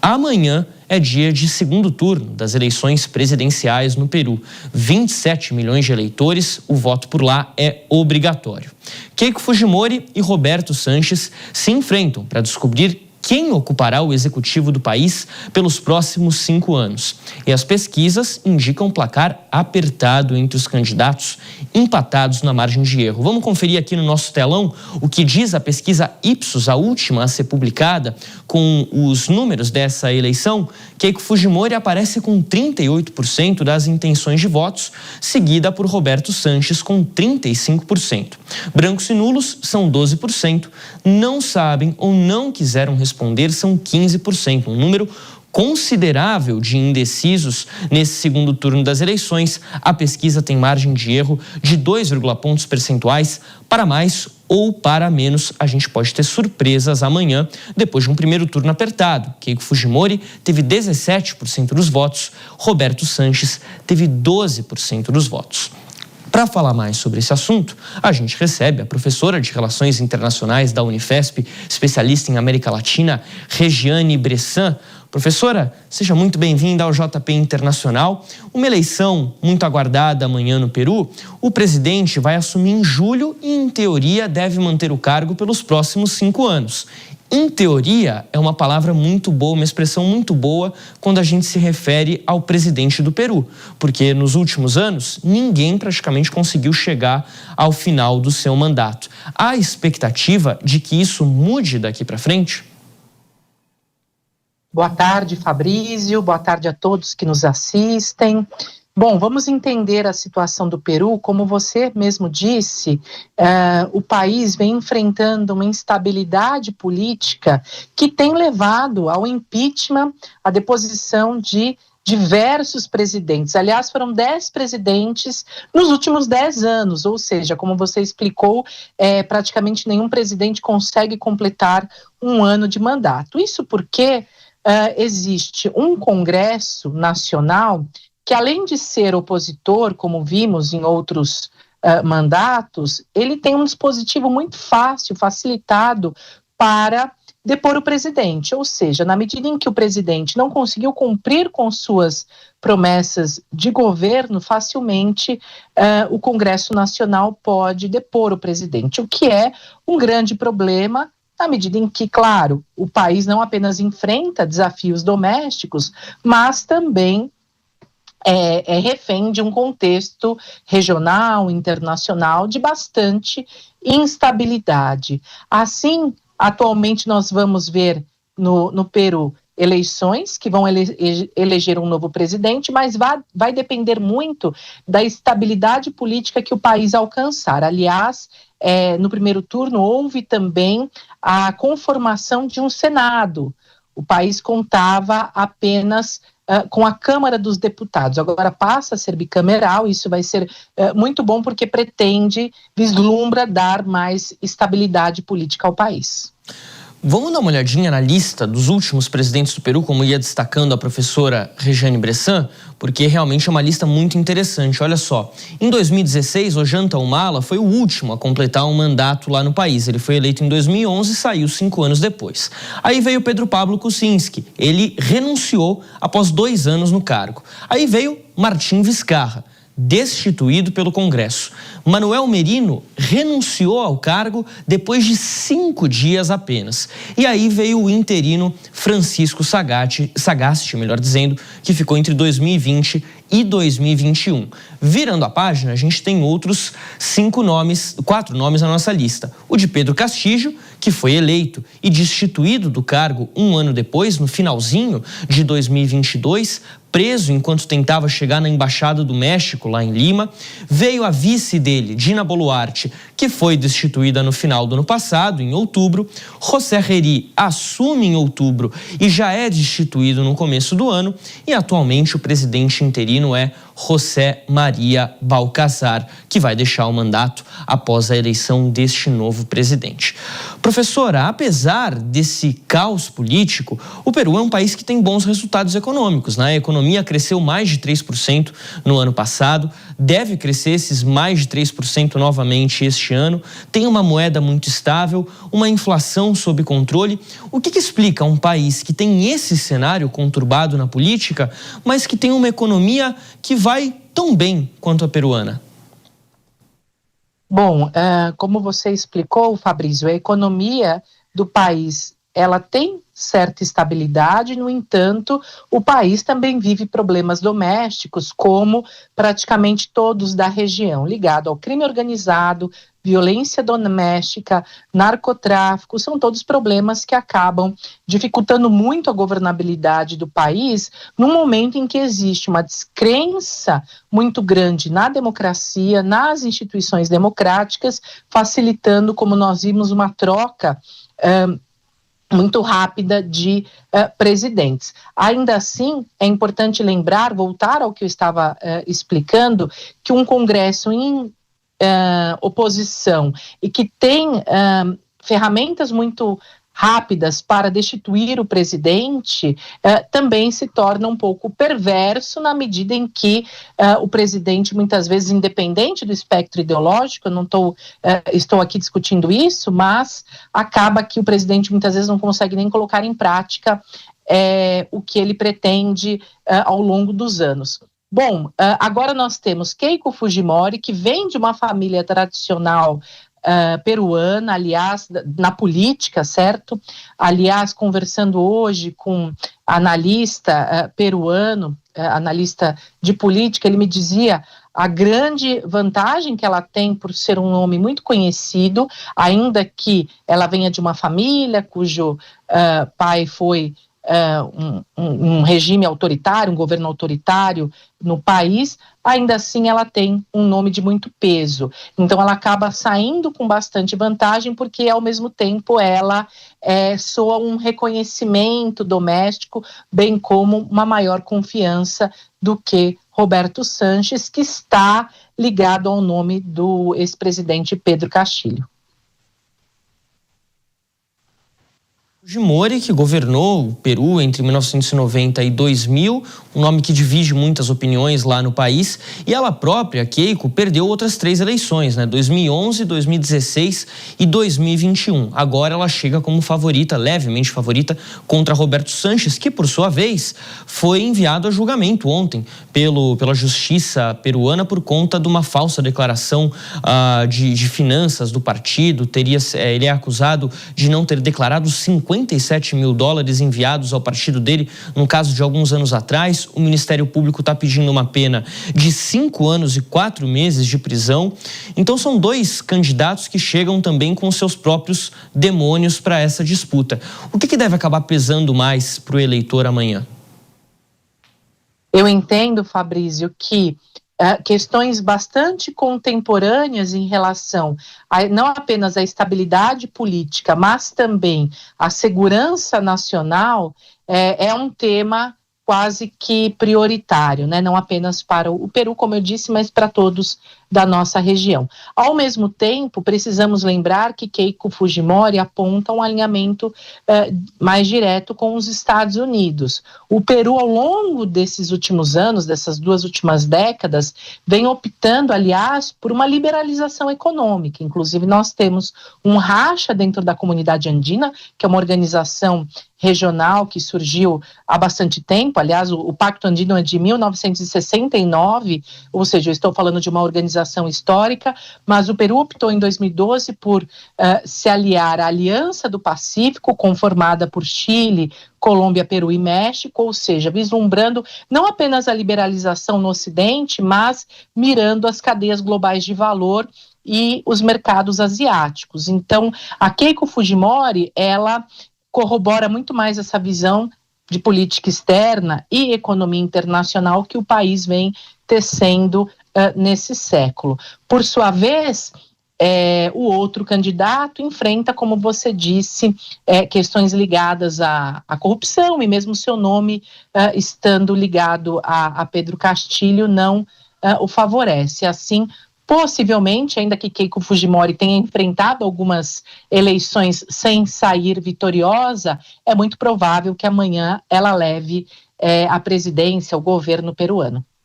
Amanhã é dia de segundo turno das eleições presidenciais no Peru. 27 milhões de eleitores, o voto por lá é obrigatório. Keiko Fujimori e Roberto Sanches se enfrentam para descobrir quem ocupará o executivo do país pelos próximos 5 anos. E as pesquisas indicam um placar apertado entre os candidatos, empatados na margem de erro. Vamos conferir aqui no nosso telão o que diz a pesquisa Ipsos, a última a ser publicada, com os números dessa eleição. Keiko Fujimori aparece com 38% das intenções de votos, seguida por Roberto Sanches com 35%. Brancos e nulos são 12%, não sabem ou não quiseram responder são 15%, um número considerável de indecisos nesse segundo turno das eleições. A pesquisa tem margem de erro de 2,1 pontos percentuais para mais ou para menos. A gente pode ter surpresas amanhã, depois de um primeiro turno apertado. Keiko Fujimori teve 17% dos votos, Roberto Sanches teve 12% dos votos. Para falar mais sobre esse assunto, a gente recebe a professora de Relações Internacionais da Unifesp, especialista em América Latina, Regiane Bressan. Professora, seja muito bem-vinda ao JP Internacional. Uma eleição muito aguardada amanhã no Peru. O presidente vai assumir em julho e, em teoria, deve manter o cargo pelos próximos 5 anos. Em teoria, é uma palavra muito boa, uma expressão muito boa quando a gente se refere ao presidente do Peru, porque nos últimos anos, ninguém praticamente conseguiu chegar ao final do seu mandato. Há expectativa de que isso mude daqui para frente? Boa tarde, Fabrício. Boa tarde a todos que nos assistem. Bom, vamos entender a situação do Peru. Como você mesmo disse, o país vem enfrentando uma instabilidade política que tem levado ao impeachment, à deposição de diversos presidentes. Aliás, foram 10 presidentes nos últimos 10 anos, ou seja, como você explicou, praticamente nenhum presidente consegue completar 1 ano de mandato. Isso porque existe um Congresso Nacional que, além de ser opositor, como vimos em outros mandatos, ele tem um dispositivo muito fácil, facilitado para depor o presidente. Ou seja, na medida em que o presidente não conseguiu cumprir com suas promessas de governo, facilmente o Congresso Nacional pode depor o presidente, o que é um grande problema, na medida em que, claro, o país não apenas enfrenta desafios domésticos, mas também é refém de um contexto regional, internacional, de bastante instabilidade. Assim, atualmente nós vamos ver no Peru eleições que vão eleger um novo presidente, mas vai depender muito da estabilidade política que o país alcançar. Aliás, no primeiro turno houve também a conformação de um Senado. O país contava apenas com a Câmara dos Deputados. Agora passa a ser bicameral, isso vai ser muito bom porque vislumbra dar mais estabilidade política ao país. Vamos dar uma olhadinha na lista dos últimos presidentes do Peru, como ia destacando a professora Regiane Bressan, porque realmente é uma lista muito interessante. Olha só, em 2016, Ollanta Humala foi o último a completar um mandato lá no país. Ele foi eleito em 2011 e saiu 5 anos depois. Aí veio Pedro Pablo Kuczynski. Ele renunciou após 2 anos no cargo. Aí veio Martim Vizcarra, destituído pelo Congresso. Manuel Merino renunciou ao cargo depois de 5 dias apenas. E aí veio o interino Francisco Sagasti, melhor dizendo, que ficou entre 2020 e 2021. Virando a página, a gente tem outros 4 nomes na nossa lista. O de Pedro Castillo, que foi eleito e destituído do cargo 1 ano depois, no finalzinho de 2022, preso enquanto tentava chegar na Embaixada do México, lá em Lima. Veio a vice dele, Dina Boluarte, que foi destituída no final do ano passado, em outubro. José Herri assume em outubro e já é destituído no começo do ano. E atualmente o presidente interino é José Maria Balcazar, que vai deixar o mandato após a eleição deste novo presidente. Professora, apesar desse caos político, o Peru é um país que tem bons resultados econômicos, né? A economia economia cresceu mais de 3% no ano passado, deve crescer esses mais de 3% novamente este ano, tem uma moeda muito estável, uma inflação sob controle. O que explica um país que tem esse cenário conturbado na política, mas que tem uma economia que vai tão bem quanto a peruana? Bom, como você explicou, Fabrício, a economia do país, ela tem certa estabilidade, no entanto, o país também vive problemas domésticos, como praticamente todos da região, ligado ao crime organizado, violência doméstica, narcotráfico, são todos problemas que acabam dificultando muito a governabilidade do país, num momento em que existe uma descrença muito grande na democracia, nas instituições democráticas, facilitando, como nós vimos, uma troca muito rápida de presidentes. Ainda assim, é importante lembrar, voltar ao que eu estava explicando, que um Congresso em oposição e que tem ferramentas muito rápidas para destituir o presidente, também se torna um pouco perverso na medida em que o presidente, muitas vezes, independente do espectro ideológico, eu não estou aqui discutindo isso, mas acaba que o presidente muitas vezes não consegue nem colocar em prática o que ele pretende ao longo dos anos. Bom, agora nós temos Keiko Fujimori, que vem de uma família tradicional peruana, aliás, na política, certo? Aliás, conversando hoje com analista peruano, analista de política, ele me dizia a grande vantagem que ela tem por ser um nome muito conhecido, ainda que ela venha de uma família cujo pai foi um regime autoritário, um governo autoritário no país, ainda assim ela tem um nome de muito peso. Então ela acaba saindo com bastante vantagem, porque ao mesmo tempo ela soa um reconhecimento doméstico, bem como uma maior confiança do que Roberto Sanches, que está ligado ao nome do ex-presidente Pedro Castillo. Fujimori, que governou o Peru entre 1990 e 2000, um nome que divide muitas opiniões lá no país, e ela própria, Keiko, perdeu outras 3 eleições, 2011, 2016 e 2021. Agora ela chega como favorita, levemente favorita, contra Roberto Sanches, que por sua vez foi enviado a julgamento ontem pela justiça peruana por conta de uma falsa declaração de finanças do partido. Ele é acusado de não ter declarado $57 mil enviados ao partido dele, num caso de alguns anos atrás. O Ministério Público está pedindo uma pena de 5 anos e 4 meses de prisão. Então são 2 candidatos que chegam também com seus próprios demônios para essa disputa. O que deve acabar pesando mais para o eleitor amanhã? Eu entendo, Fabrício, que questões bastante contemporâneas em relação não apenas à estabilidade política, mas também à segurança nacional, é um tema quase que prioritário, não apenas para o Peru, como eu disse, mas para todos da nossa região. Ao mesmo tempo, precisamos lembrar que Keiko Fujimori aponta um alinhamento mais direto com os Estados Unidos. O Peru, ao longo desses últimos anos, dessas 2 últimas décadas, vem optando, aliás, por uma liberalização econômica. Inclusive, nós temos um racha dentro da comunidade andina, que é uma organização regional que surgiu há bastante tempo. Aliás, o Pacto Andino é de 1969, ou seja, eu estou falando de uma organização histórica, mas o Peru optou em 2012 por se aliar à Aliança do Pacífico, conformada por Chile, Colômbia, Peru e México, ou seja, vislumbrando não apenas a liberalização no Ocidente, mas mirando as cadeias globais de valor e os mercados asiáticos. Então, a Keiko Fujimori, ela corrobora muito mais essa visão de política externa e economia internacional que o país vem tecendo nesse século. Por sua vez, o outro candidato enfrenta, como você disse, questões ligadas à corrupção, e mesmo seu nome estando ligado a Pedro Castillo não o favorece. Assim, possivelmente, ainda que Keiko Fujimori tenha enfrentado algumas eleições sem sair vitoriosa, é muito provável que amanhã ela leve a presidência, o governo peruano.